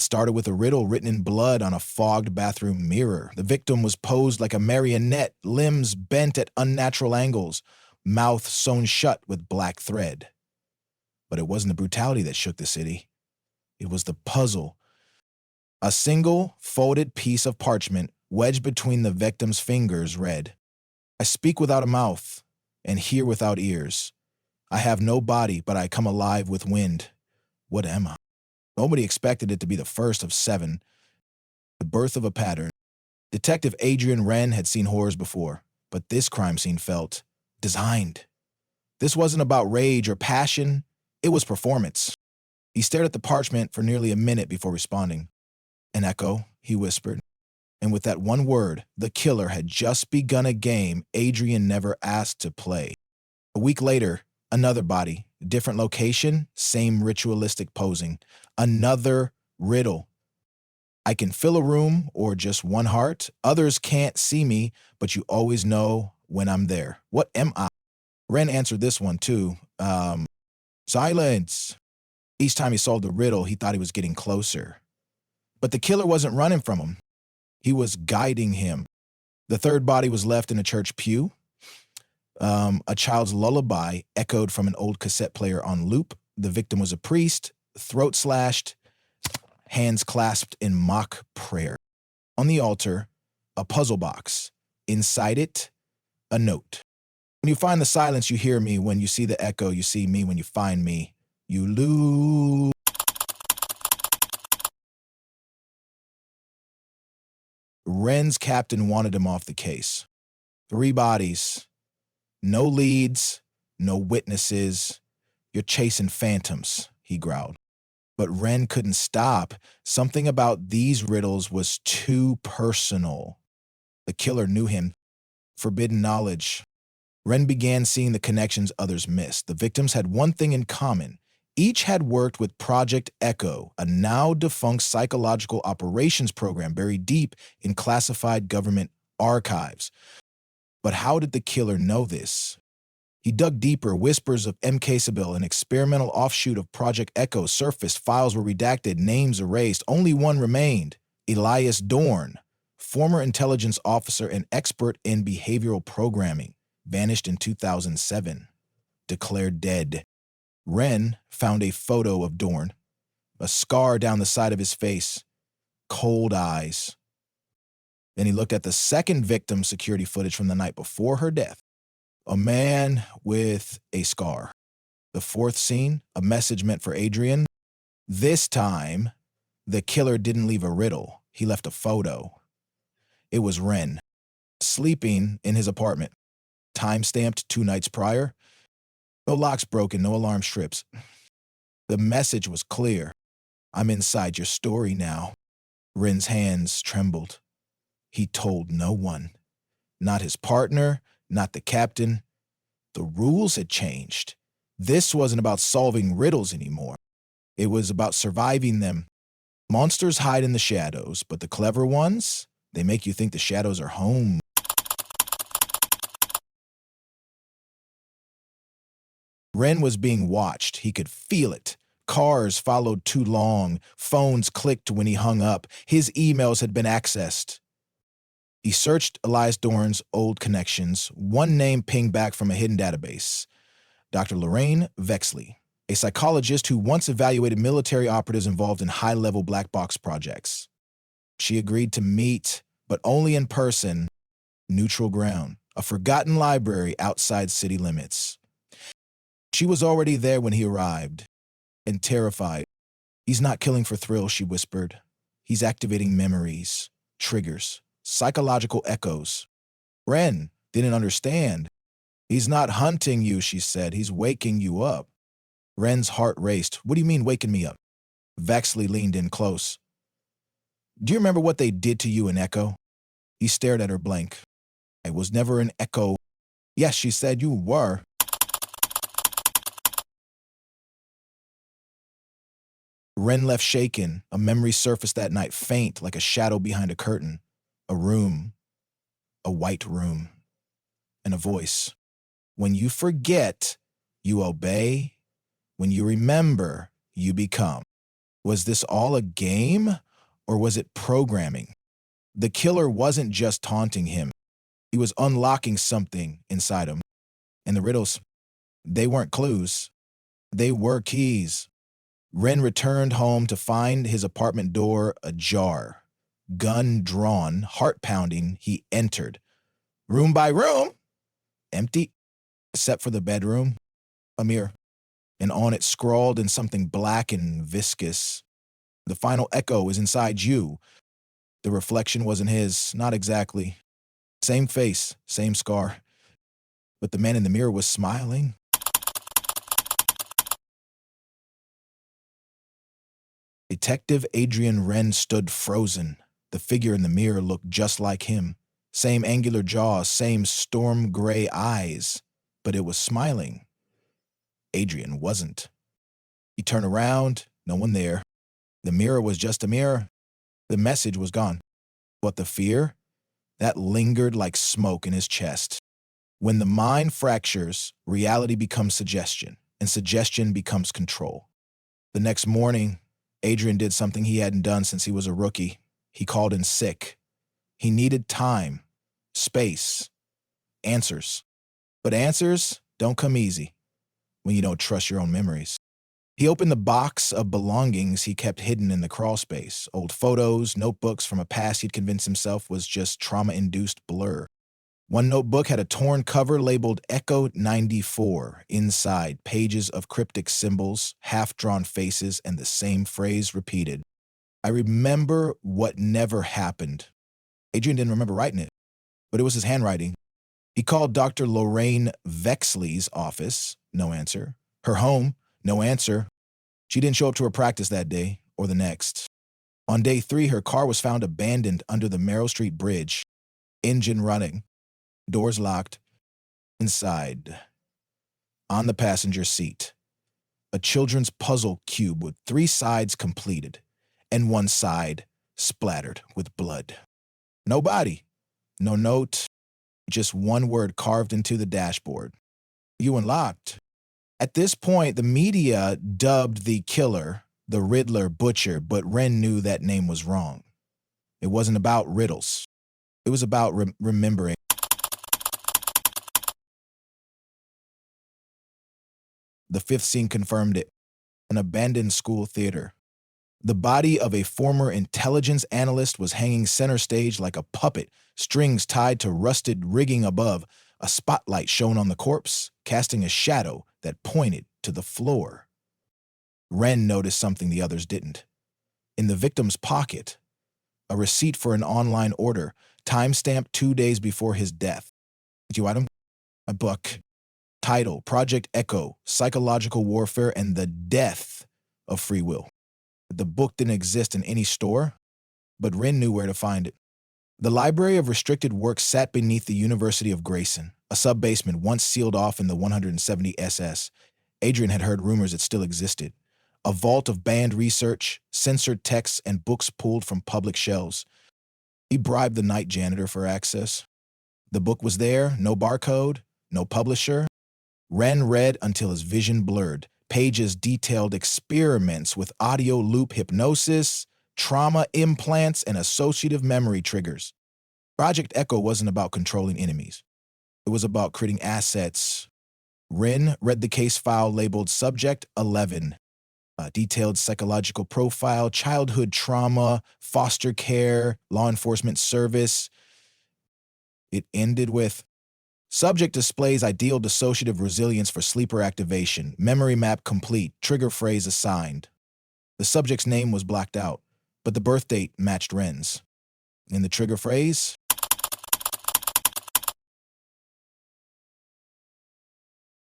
started with a riddle written in blood on a fogged bathroom mirror. The victim was posed like a marionette, limbs bent at unnatural angles, mouth sewn shut with black thread. But it wasn't the brutality that shook the city. It was the puzzle. A single folded piece of parchment wedged between the victim's fingers read, "I speak without a mouth and hear without ears. I have no body, but I come alive with wind. What am I?" Nobody expected it to be the first of 7, the birth of a pattern. Detective Adrian Wren had seen horrors before, but this crime scene felt designed. This wasn't about rage or passion, it was performance. He stared at the parchment for nearly a minute before responding. "An echo," he whispered. And with that one word, the killer had just begun a game Adrian never asked to play. A week later, another body, different location, same ritualistic posing. Another riddle. "I can fill a room or just one heart. Others can't see me, but you always know when I'm there. What am I?" Wren answered this one too. Silence. Each time he solved the riddle, he thought he was getting closer. But the killer wasn't running from him. He was guiding him. The third body was left in a church pew. A child's lullaby echoed from an old cassette player on loop. The victim was a priest, throat slashed, hands clasped in mock prayer. On the altar, a puzzle box. Inside it, a note. "When you find the silence, you hear me. When you see the echo, you see me. When you find me, you lose." Wren's captain wanted him off the case. 3 bodies. No leads, no witnesses. "You're chasing phantoms," he growled. But Wren couldn't stop. Something about these riddles was too personal. The killer knew him. Forbidden knowledge. Wren began seeing the connections others missed. The victims had one thing in common. Each had worked with Project Echo, a now-defunct psychological operations program buried deep in classified government archives. But how did the killer know this? He dug deeper. Whispers of MK Sibyl, an experimental offshoot of Project Echo, surfaced. Files were redacted, names erased. Only one remained: Elias Dorne, former intelligence officer and expert in behavioral programming, vanished in 2007, declared dead. Wren found a photo of Dorne, a scar down the side of his face, cold eyes. Then he looked at the second victim's security footage from the night before her death. A man with a scar. The fourth scene, a message meant for Adrian. This time, the killer didn't leave a riddle. He left a photo. It was Wren, sleeping in his apartment. Time-stamped 2 nights prior. No locks broken, no alarm strips. The message was clear. "I'm inside your story now." Wren's hands trembled. He told no one. Not his partner, not the captain. The rules had changed. This wasn't about solving riddles anymore. It was about surviving them. Monsters hide in the shadows, but the clever ones, they make you think the shadows are home. Wren was being watched. He could feel it. Cars followed too long. Phones clicked when he hung up. His emails had been accessed. He searched Elias Dorne's old connections. One name pinged back from a hidden database: Dr. Lorraine Vexley, a psychologist who once evaluated military operatives involved in high-level black box projects. She agreed to meet, but only in person. Neutral ground, a forgotten library outside city limits. She was already there when he arrived, and terrified. "He's not killing for thrill," she whispered. "He's activating memories, triggers, psychological echoes." Wren didn't understand. "He's not hunting you," she said. "He's waking you up." Wren's heart raced. "What do you mean, waking me up?" Vexley leaned in close. "Do you remember what they did to you in Echo?" He stared at her blank. "I was never an Echo." "Yes," she said, "you were." Wren left shaken. A memory surfaced that night, faint like a shadow behind a curtain. A room. A white room. And a voice. "When you forget, you obey. When you remember, you become." Was this all a game, or was it programming? The killer wasn't just taunting him. He was unlocking something inside him. And the riddles, they weren't clues. They were keys. Wren returned home to find his apartment door ajar. Gun drawn, heart pounding, he entered. Room by room, empty, except for the bedroom, a mirror. And on it scrawled in something black and viscous. The final echo is inside you. The reflection wasn't his, not exactly. Same face, same scar. But the man in the mirror was smiling. Detective Adrian Wren stood frozen. The figure in the mirror looked just like him. Same angular jaw, same storm gray eyes. But it was smiling. Adrian wasn't. He turned around, no one there. The mirror was just a mirror. The message was gone. But the fear? That lingered like smoke in his chest. When the mind fractures, reality becomes suggestion, and suggestion becomes control. The next morning, Adrian did something he hadn't done since he was a rookie. He called in sick. He needed time, space, answers. But answers don't come easy when you don't trust your own memories. He opened the box of belongings he kept hidden in the crawl space. Old photos, notebooks from a past he'd convinced himself was just trauma-induced blur. One notebook had a torn cover labeled Echo 94. Inside, pages of cryptic symbols, half-drawn faces, and the same phrase repeated. I remember what never happened. Adrian didn't remember writing it, but it was his handwriting. He called Dr. Lorraine Vexley's office. No answer. Her home. No answer. She didn't show up to her practice that day or the next. On day 3, her car was found abandoned under the Merrill Street Bridge. Engine running. Doors locked. Inside, on the passenger seat, a children's puzzle cube with 3 sides completed and 1 side splattered with blood. No body, no note, just 1 word carved into the dashboard. You unlocked. At this point, the media dubbed the killer the Riddler Butcher, but Wren knew that name was wrong. It wasn't about riddles. It was about remembering. The 5th scene confirmed it. An abandoned school theater. The body of a former intelligence analyst was hanging center stage like a puppet, strings tied to rusted rigging above. A spotlight shone on the corpse, casting a shadow that pointed to the floor. Wren noticed something the others didn't. In the victim's pocket, a receipt for an online order, timestamped 2 days before his death. Did you item? A book. Title, Project Echo, Psychological Warfare and the Death of Free Will. The book didn't exist in any store, but Wren knew where to find it. The Library of Restricted Works sat beneath the University of Grayson, a sub-basement once sealed off in the 170 SS. Adrian had heard rumors it still existed. A vault of banned research, censored texts, and books pulled from public shelves. He bribed the night janitor for access. The book was there, no barcode, no publisher. Wren read until his vision blurred. Pages detailed experiments with audio loop hypnosis, trauma implants, and associative memory triggers. Project Echo wasn't about controlling enemies. It was about creating assets. Wren read the case file labeled Subject 11. A detailed psychological profile, childhood trauma, foster care, law enforcement service. It ended with, subject displays ideal dissociative resilience for sleeper activation. Memory map complete. Trigger phrase assigned. The subject's name was blacked out, but the birth date matched Wren's. In the trigger phrase,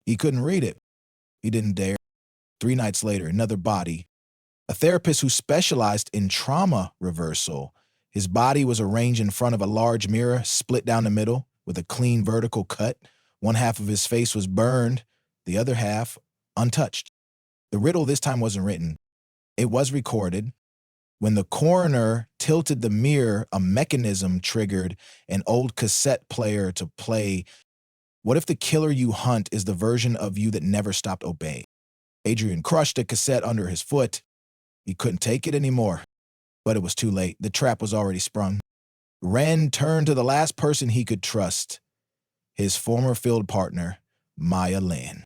he couldn't read it. He didn't dare. 3 nights later, another body. A therapist who specialized in trauma reversal. His body was arranged in front of a large mirror, split down the middle, with a clean vertical cut. 1 half of his face was burned, the other half untouched. The riddle this time wasn't written. It was recorded. When the coroner tilted the mirror, a mechanism triggered an old cassette player to play. What if the killer you hunt is the version of you that never stopped obeying? Adrian crushed a cassette under his foot. He couldn't take it anymore. But it was too late. The trap was already sprung. Wren turned to the last person he could trust, his former field partner, Maya Lynn.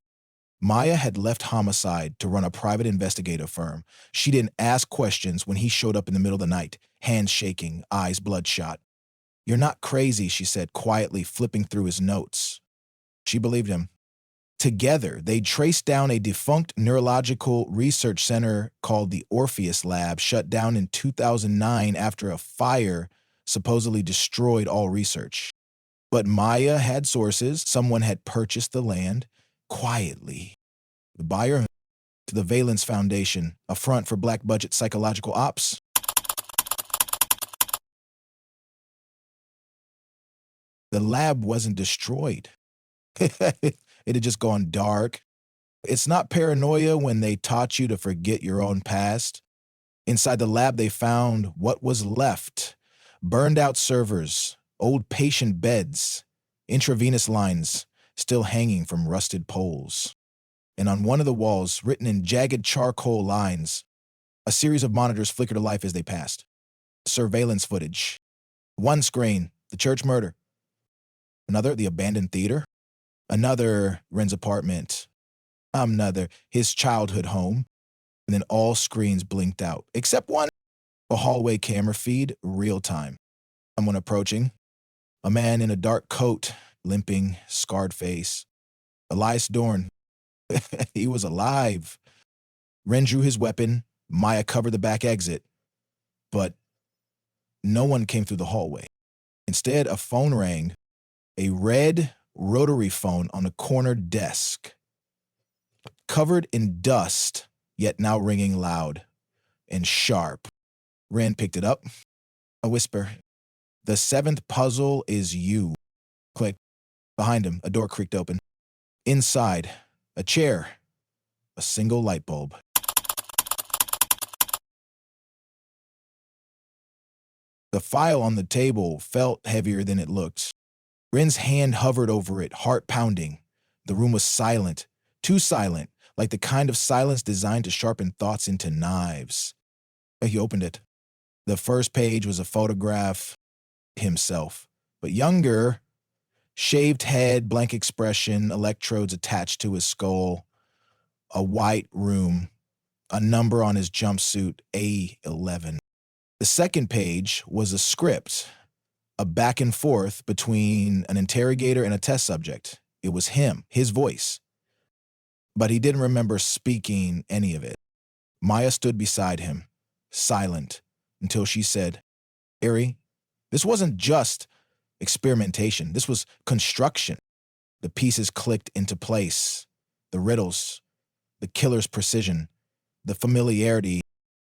Maya had left homicide to run a private investigative firm. She didn't ask questions when he showed up in the middle of the night, hands shaking, eyes bloodshot. "You're not crazy," she said quietly, flipping through his notes. She believed him. Together, they traced down a defunct neurological research center called the Orpheus Lab, shut down in 2009 after a fire supposedly destroyed all research. But Maya had sources. Someone had purchased the land quietly. The buyer to the Valence Foundation, a front for black budget psychological ops. The lab wasn't destroyed. It had just gone dark. It's not paranoia when they taught you to forget your own past. Inside the lab, they found what was left: burned out servers, old patient beds, intravenous lines still hanging from rusted poles. And on one of the walls, written in jagged charcoal lines, a series of monitors flickered to life as they passed. Surveillance footage. One screen, the church murder. Another, the abandoned theater. Another, Wren's apartment. Another, his childhood home. And then all screens blinked out, except one, a hallway camera feed, real time. Someone approaching. A man in a dark coat, limping, scarred face. Elias Dorne. He was alive. Wren drew his weapon. Maya covered the back exit. But no one came through the hallway. Instead, a phone rang. A red rotary phone on a corner desk. Covered in dust, yet now ringing loud and sharp. Wren picked it up. A whisper. "The seventh puzzle is you." Click. Behind him, a door creaked open. Inside, a chair. A single light bulb. The file on the table felt heavier than it looked. Wren's hand hovered over it, heart pounding. The room was silent, too silent, like the kind of silence designed to sharpen thoughts into knives. He opened it. The first page was a photograph. Himself, but younger. Shaved head, blank expression, electrodes attached to his skull. A white room, a number on his jumpsuit, A11. The second page was a script, a back and forth between an interrogator and a test subject. It was him, his voice. But he didn't remember speaking any of it. Maya stood beside him, silent, until she said, "Ari, this wasn't just experimentation. This was construction." The pieces clicked into place. The riddles, the killer's precision, the familiarity.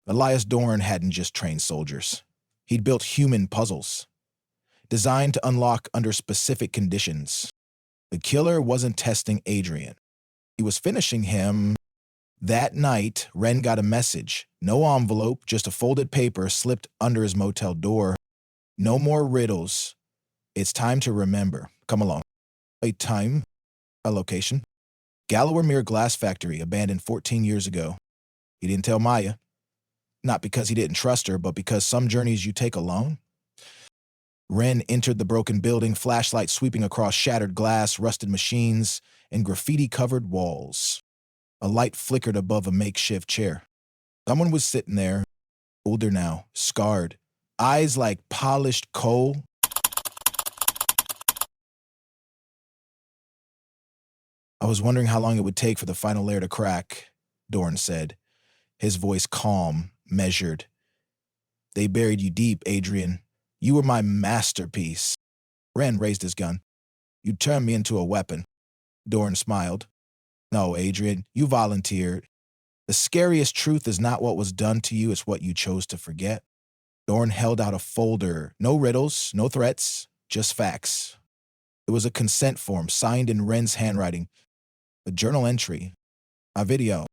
Elias Dorne hadn't just trained soldiers. He'd built human puzzles, designed to unlock under specific conditions. The killer wasn't testing Adrian. He was finishing him. That night, Wren got a message. No envelope, just a folded paper slipped under his motel door. "No more riddles. It's time to remember. Come along." A time, a location. Gallowmere Glass Factory, abandoned 14 years ago. He didn't tell Maya. Not because he didn't trust her, but because some journeys you take alone. Wren entered the broken building, flashlight sweeping across shattered glass, rusted machines, and graffiti-covered walls. A light flickered above a makeshift chair. Someone was sitting there, older now, scarred, eyes like polished coal. "I was wondering how long it would take for the final layer to crack," Dorne said, his voice calm, measured. "They buried you deep, Adrian. You were my masterpiece." Wren raised his gun. "You turned me into a weapon." Dorne smiled. "No, Adrian, you volunteered. The scariest truth is not what was done to you, it's what you chose to forget." Dorne held out a folder. No riddles, no threats, just facts. It was a consent form signed in Wren's handwriting. A journal entry. A video.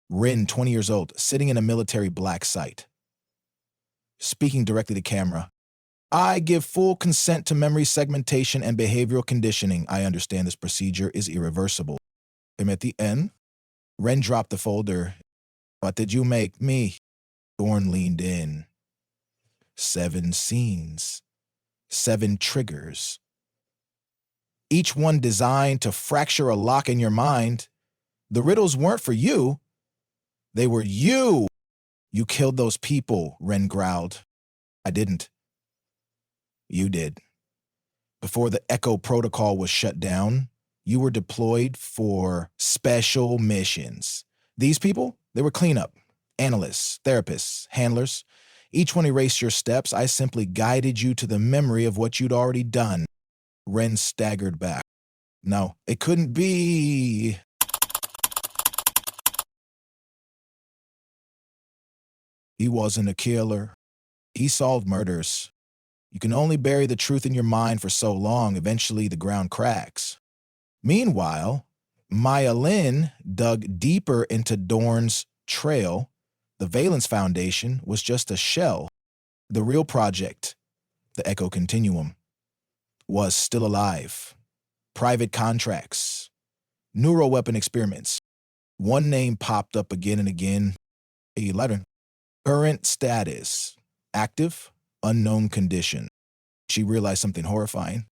Wren, 20 years old, sitting in a military black site. Speaking directly to camera. "I give full consent to memory segmentation and behavioral conditioning. I understand this procedure is irreversible." And at the end, Wren dropped the folder. "What did you make me?" Dorne leaned in. 7 scenes, 7 triggers, each one designed to fracture a lock in your mind. The riddles weren't for you. They were you. You killed those people, Wren growled. I didn't. You did. Before the Echo Protocol was shut down, you were deployed for special missions. These people, they were cleanup, analysts, therapists, handlers. Each one erased your steps. I simply guided you to the memory of what you'd already done. Wren staggered back. No, it couldn't be. He wasn't a killer. He solved murders. You can only bury the truth in your mind for so long, eventually the ground cracks. Meanwhile, Maya Lin dug deeper into Dorne's trail. The Valence Foundation was just a shell. The real project, the Echo Continuum, was still alive. Private contracts, neuroweapon experiments. One name popped up again and again. 11. Current status, active, unknown condition. She realized something horrifying.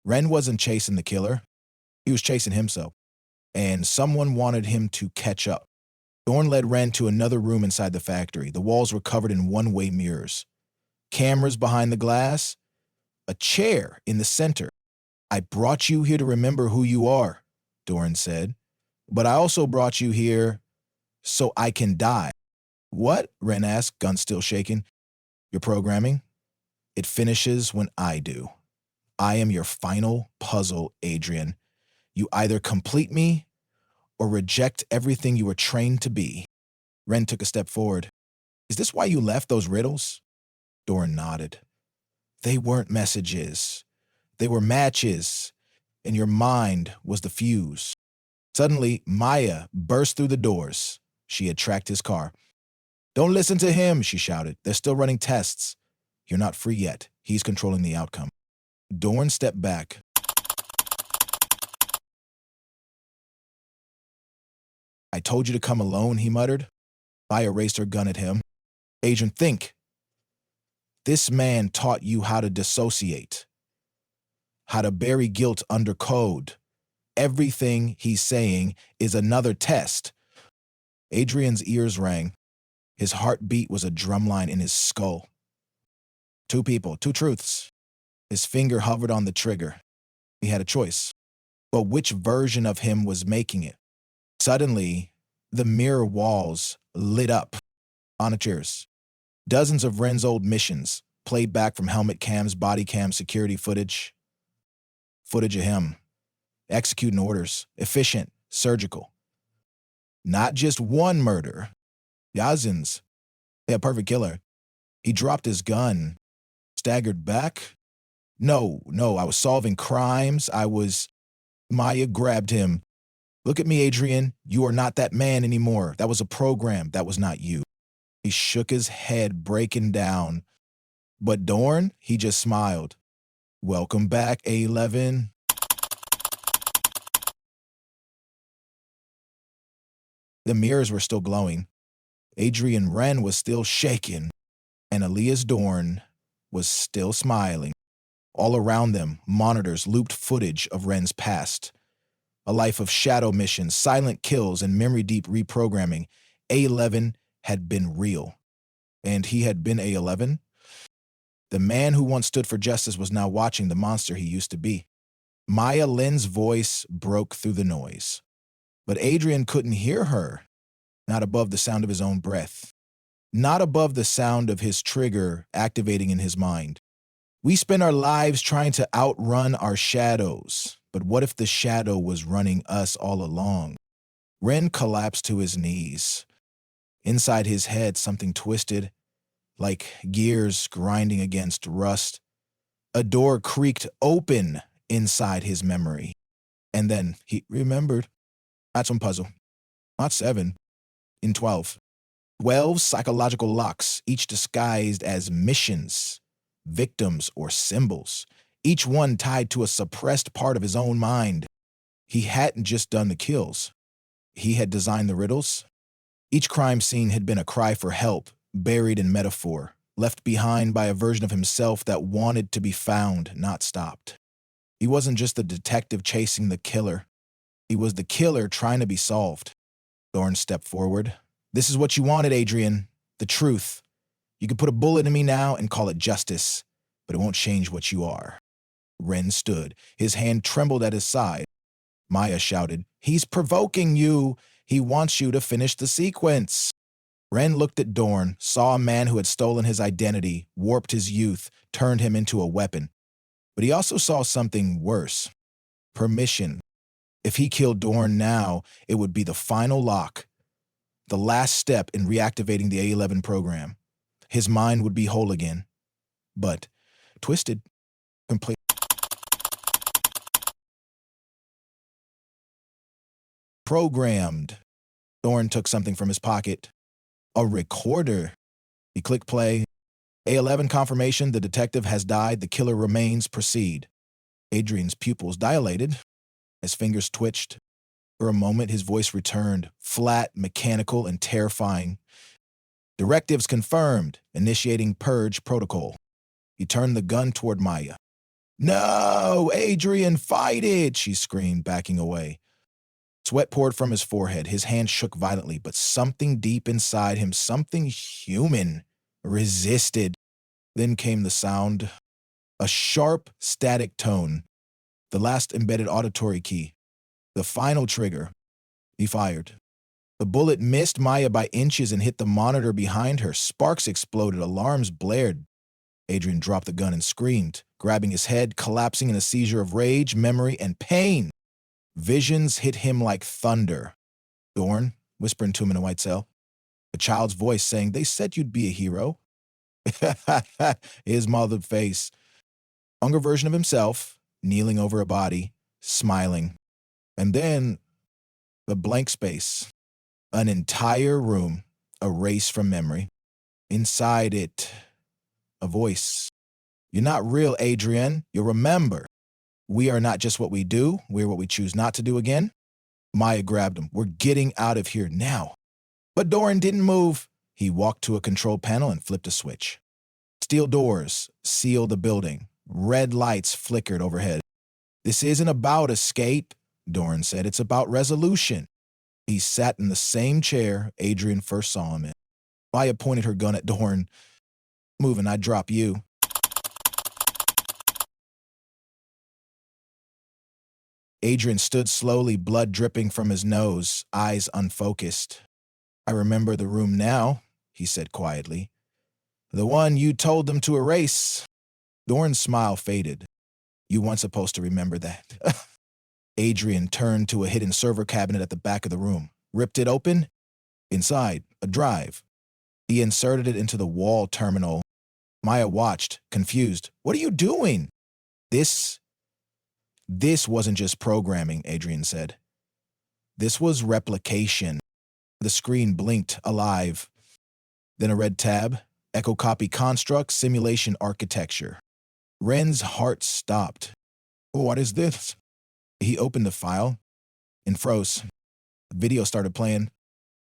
Wren wasn't chasing the killer. He was chasing himself. And someone wanted him to catch up. Dorne led Wren to another room inside the factory. The walls were covered in one-way mirrors. Cameras behind the glass. A chair in the center. I brought you here to remember who you are, Dorne said. But I also brought you here so I can die. What? Wren asked, gun still shaking. Your programming? It finishes when I do. I am your final puzzle, Adrian. You either complete me or reject everything you were trained to be. Wren took a step forward. Is this why you left those riddles? Dorne nodded. They weren't messages. They were matches, and your mind was the fuse. Suddenly, Maya burst through the doors. She had tracked his car. Don't listen to him, she shouted. They're still running tests. You're not free yet. He's controlling the outcome. Dorne stepped back. I told you to come alone, he muttered. Maya raised her gun at him. Adrian, think. This man taught you how to dissociate, how to bury guilt under code. Everything he's saying is another test. Adrian's ears rang. His heartbeat was a drumline in his skull. 2 people, 2 truths. His finger hovered on the trigger. He had a choice. But which version of him was making it? Suddenly, the mirror walls lit up. Monitors. Dozens of Wren's old missions, played back from helmet cams, body cam, security footage. Footage of him. Executing orders. Efficient. Surgical. Not just one murder. Dozens. A perfect killer. He dropped his gun. Staggered back. No, I was solving crimes. Maya grabbed him. Look at me, Adrian. You are not that man anymore. That was a program. That was not you. He shook his head, breaking down. But Dorne, he just smiled. Welcome back, A11. The mirrors were still glowing. Adrian Wren was still shaking. And Elias Dorne was still smiling. All around them, monitors looped footage of Wren's past. A life of shadow missions, silent kills, and memory-deep reprogramming. A11 had been real. And he had been A11? The man who once stood for justice was now watching the monster he used to be. Maya Lin's voice broke through the noise. But Adrian couldn't hear her, not above the sound of his own breath, not above the sound of his trigger activating in his mind. We spend our lives trying to outrun our shadows, but what if the shadow was running us all along? Wren collapsed to his knees. Inside his head, something twisted, like gears grinding against rust. A door creaked open inside his memory. And then he remembered. That's one puzzle. Not 7. In 12. 12 psychological locks, each disguised as missions, victims, or symbols. Each one tied to a suppressed part of his own mind. He hadn't just done the kills. He had designed the riddles. Each crime scene had been a cry for help, buried in metaphor, left behind by a version of himself that wanted to be found, not stopped. He wasn't just the detective chasing the killer. He was the killer trying to be solved. Dorne stepped forward. This is what you wanted, Adrian. The truth. You can put a bullet in me now and call it justice, but it won't change what you are. Wren stood. His hand trembled at his side. Maya shouted, "He's provoking you. He wants you to finish the sequence." Wren looked at Dorne, saw a man who had stolen his identity, warped his youth, turned him into a weapon. But he also saw something worse. Permission. If he killed Dorne now, it would be the final lock, the last step in reactivating the A11 program. His mind would be whole again, but twisted, complete. Programmed. Dorne took something from his pocket. A recorder. He clicked play. A11 confirmation, the detective has died, the killer remains, proceed. Adrian's pupils dilated. His fingers twitched. For a moment, his voice returned, flat, mechanical, and terrifying. Directives confirmed, initiating purge protocol. He turned the gun toward Maya. "No, Adrian, fight it!" she screamed, backing away. Sweat poured from his forehead. His hand shook violently, but something deep inside him, something human, resisted. Then came the sound, a sharp, static tone, the last embedded auditory key, the final trigger. He fired. The bullet missed Maya by inches and hit the monitor behind her. Sparks exploded, alarms blared. Adrian dropped the gun and screamed, grabbing his head, collapsing in a seizure of rage, memory, and pain. Visions hit him like thunder. Dorne, whispering to him in a white cell. A child's voice saying, "They said you'd be a hero." His mothered face. Younger version of himself, kneeling over a body, smiling. And then, the blank space. An entire room, erased from memory. Inside it, a voice. "You're not real, Adrian. You'll remember. We are not just what we do, we're what we choose not to do again." Maya grabbed him. "We're getting out of here now." But Dorne didn't move. He walked to a control panel and flipped a switch. Steel doors sealed the building. Red lights flickered overhead. "This isn't about escape," Dorne said. "It's about resolution." He sat in the same chair Adrian first saw him in. Maya pointed her gun at Dorne. "Move and I'd drop you." Adrian stood slowly, blood dripping from his nose, eyes unfocused. "I remember the room now," he said quietly. "The one you told them to erase." Dorne's smile faded. "You weren't supposed to remember that." Adrian turned to a hidden server cabinet at the back of the room, ripped it open. Inside, a drive. He inserted it into the wall terminal. Maya watched, confused. "What are you doing?" This wasn't just programming," Adrian said. "This was replication." The screen blinked, alive. Then a red tab, Echo Copy Construct, Simulation Architecture. Wren's heart stopped. "What is this?" He opened the file and froze. The video started playing.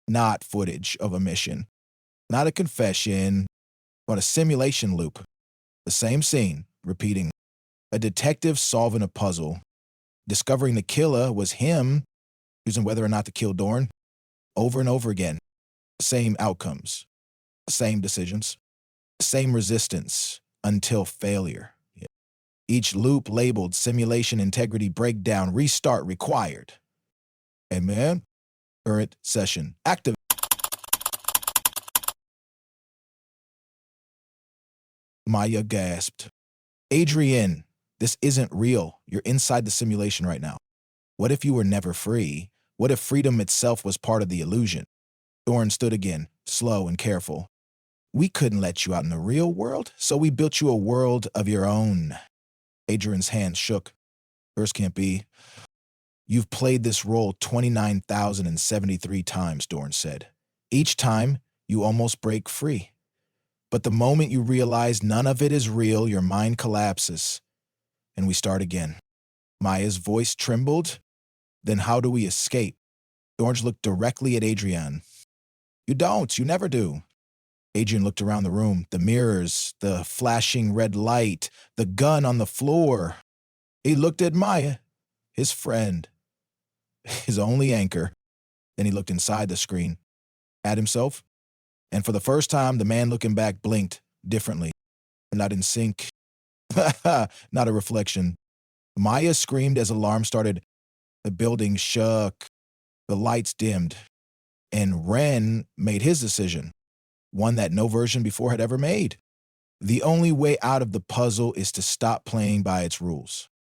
Not footage of a mission. Not a confession, but a simulation loop. The same scene, repeating. A detective solving a puzzle. Discovering the killer was him, choosing whether or not to kill Dorne. Over and over again. Same outcomes. Same decisions. Same resistance until failure. Each loop labeled simulation integrity breakdown, restart required. Amen. Current session active. Maya gasped. "Adrian, this isn't real. You're inside the simulation right now. What if you were never free? What if freedom itself was part of the illusion?" Dorne stood again, slow and careful. "We couldn't let you out in the real world, so we built you a world of your own." Adrian's hand shook. "Yours can't be." "You've played this role 29,073 times, Dorne said. Each time, you almost break free. But the moment you realize none of it is real, your mind collapses. And we start again." Maya's voice trembled. "Then how do we escape?" Dorne looked directly at Adrian. "You don't. You never do." Adrian looked around the room, the mirrors, the flashing red light, the gun on the floor. He looked at Maya, his friend, his only anchor. Then he looked inside the screen, at himself, and for the first time, the man looking back blinked differently. Not in sync. Not a reflection. Maya screamed as alarm started. The building shook. The lights dimmed. And Wren made his decision, one that no version before had ever made. The only way out of the puzzle is to stop playing by its rules.